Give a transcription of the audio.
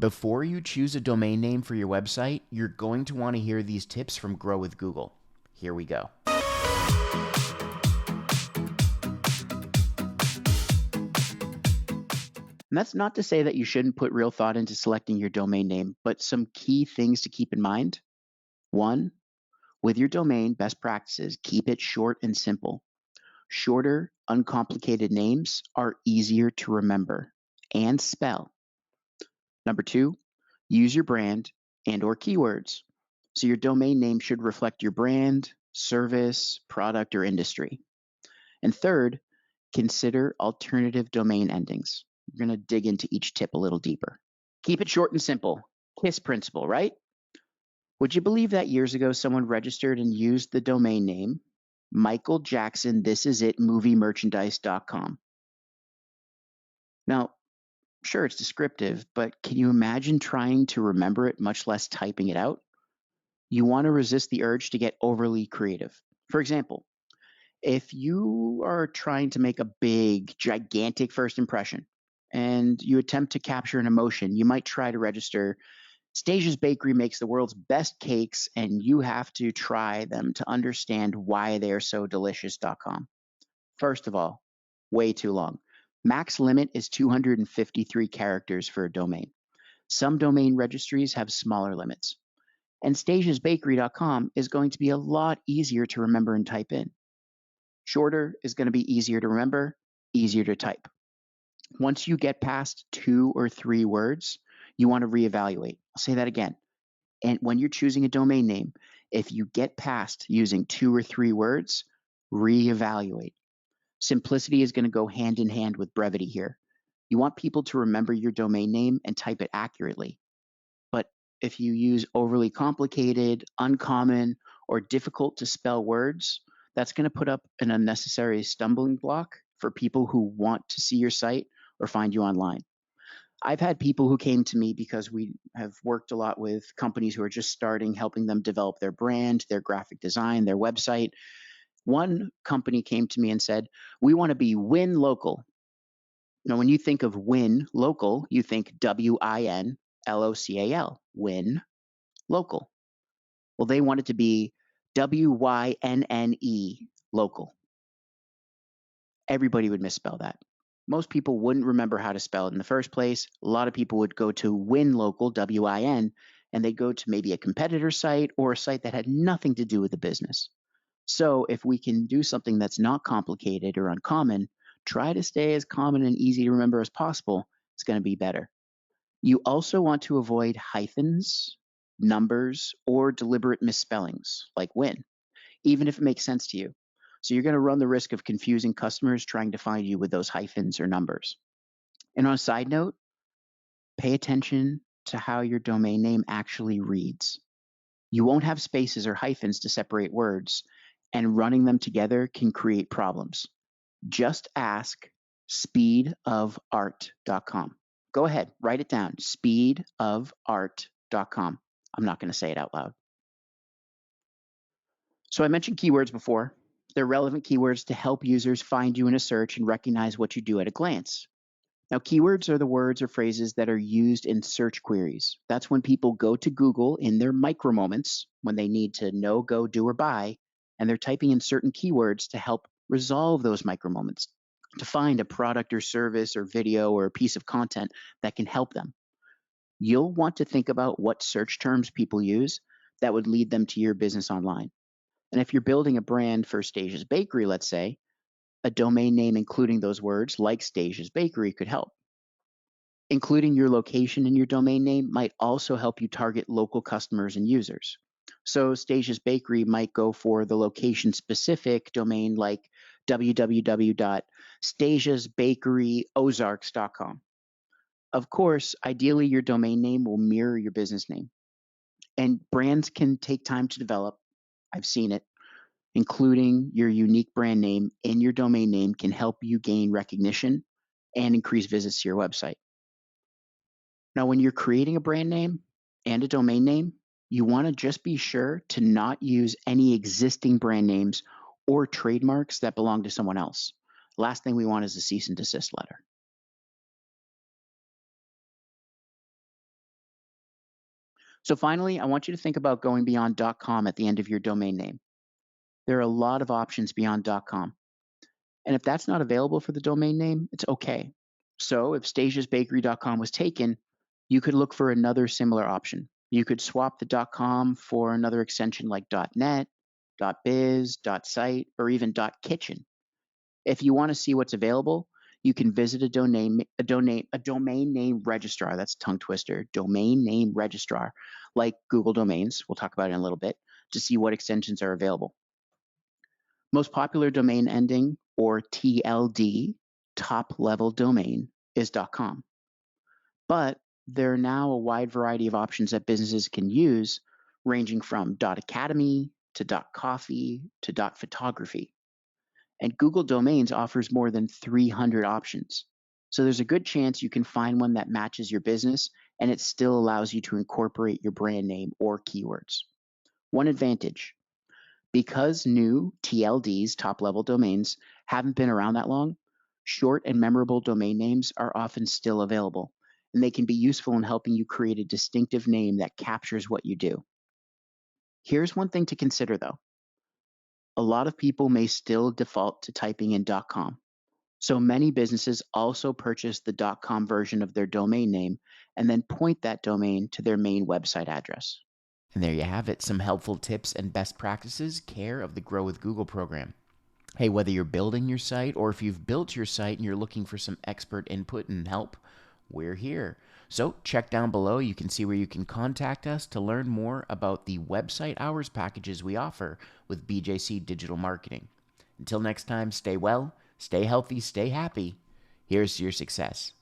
Before you choose a domain name for your website, you're going to want to hear these tips from Grow with Google. Here we go. And that's not to say that you shouldn't put real thought into selecting your domain name, but some key things to keep in mind. One, with your domain, best practices, keep it short and simple. Shorter, uncomplicated names are easier to remember and spell. Number two, use your brand and/or keywords. So your domain name should reflect your brand, service, product, or industry. And third, consider alternative domain endings. We're going to dig into each tip a little deeper. Keep it short and simple. KISS principle, right? Would you believe that years ago someone registered and used the domain name Michael Jackson This Is It Movie Merchandise.com? Now, sure, it's descriptive, but can you imagine trying to remember it, much less typing it out? You want to resist the urge to get overly creative. For example, if you are trying to make a big, gigantic first impression and you attempt to capture an emotion, you might try to register Stasia's Bakery makes the world's best cakes, and you have to try them to understand why they are so delicious.com. First of all, way too long. Max limit is 253 characters for a domain. Some domain registries have smaller limits. And stasiasbakery.com is going to be a lot easier to remember and type in. Shorter is going to be easier to remember, easier to type. Once you get past 2 or 3 words, you want to reevaluate. I'll say that again. And when you're choosing a domain name, if you get past using 2 or 3 words, reevaluate. Simplicity is going to go hand in hand with brevity here. You want people to remember your domain name and type it accurately. But if you use overly complicated, uncommon, or difficult to spell words, that's going to put up an unnecessary stumbling block for people who want to see your site or find you online. I've had people who came to me because we have worked a lot with companies who are just starting, helping them develop their brand, their graphic design, their website. One company came to me and said, "We want to be Win Local." Now, when you think of Win Local, you think WINLOCAL, Win Local. Well, they wanted to be WYNNE, local. Everybody would misspell that. Most people wouldn't remember how to spell it in the first place. A lot of people would go to Win Local, WIN, and they'd go to maybe a competitor site or a site that had nothing to do with the business. So if we can do something that's not complicated or uncommon, try to stay as common and easy to remember as possible. It's going to be better. You also want to avoid hyphens, numbers, or deliberate misspellings like win, even if it makes sense to you. So you're going to run the risk of confusing customers trying to find you with those hyphens or numbers. And on a side note, pay attention to how your domain name actually reads. You won't have spaces or hyphens to separate words, and running them together can create problems. Just ask speedofart.com. Go ahead, write it down, speedofart.com. I'm not going to say it out loud. So I mentioned keywords before. They're relevant keywords to help users find you in a search and recognize what you do at a glance. Now, keywords are the words or phrases that are used in search queries. That's when people go to Google in their micro moments when they need to know, go, do, or buy, and they're typing in certain keywords to help resolve those micro moments, to find a product or service or video or a piece of content that can help them. You'll want to think about what search terms people use that would lead them to your business online. And if you're building a brand for Stasia's Bakery, let's say, a domain name including those words like Stasia's Bakery could help. Including your location in your domain name might also help you target local customers and users. So Stasia's Bakery might go for the location-specific domain like www.stasiasbakeryozarks.com. Of course, ideally, your domain name will mirror your business name. And brands can take time to develop. I've seen it. Including your unique brand name in your domain name can help you gain recognition and increase visits to your website. Now, when you're creating a brand name and a domain name, you want to just be sure to not use any existing brand names or trademarks that belong to someone else. Last thing we want is a cease and desist letter. So finally, I want you to think about going beyond .com at the end of your domain name. There are a lot of options beyond .com. And if that's not available for the domain name, it's okay. So if stasiasbakery.com was taken, you could look for another similar option. You could swap the .com for another extension like .net, .biz, .site, or even .kitchen. If you want to see what's available, you can visit a domain name registrar. That's a tongue twister. Domain name registrar, like Google Domains. We'll talk about it in a little bit to see what extensions are available. Most popular domain ending, or TLD, top level domain, is .com. But there are now a wide variety of options that businesses can use, ranging from .academy to .coffee to .photography. And Google Domains offers more than 300 options. So there's a good chance you can find one that matches your business and it still allows you to incorporate your brand name or keywords. One advantage: because new TLDs, top level domains, haven't been around that long, short and memorable domain names are often still available, and they can be useful in helping you create a distinctive name that captures what you do. Here's one thing to consider though: a lot of people may still default to typing in .com. So many businesses also purchase the .com version of their domain name and then point that domain to their main website address. And there you have it, some helpful tips and best practices, care of the Grow with Google program. Hey, whether you're building your site or if you've built your site and you're looking for some expert input and help, we're here. So check down below. You can see where you can contact us to learn more about the website hours packages we offer with BJC Digital Marketing. Until next time, stay well, stay healthy, stay happy. Here's to your success.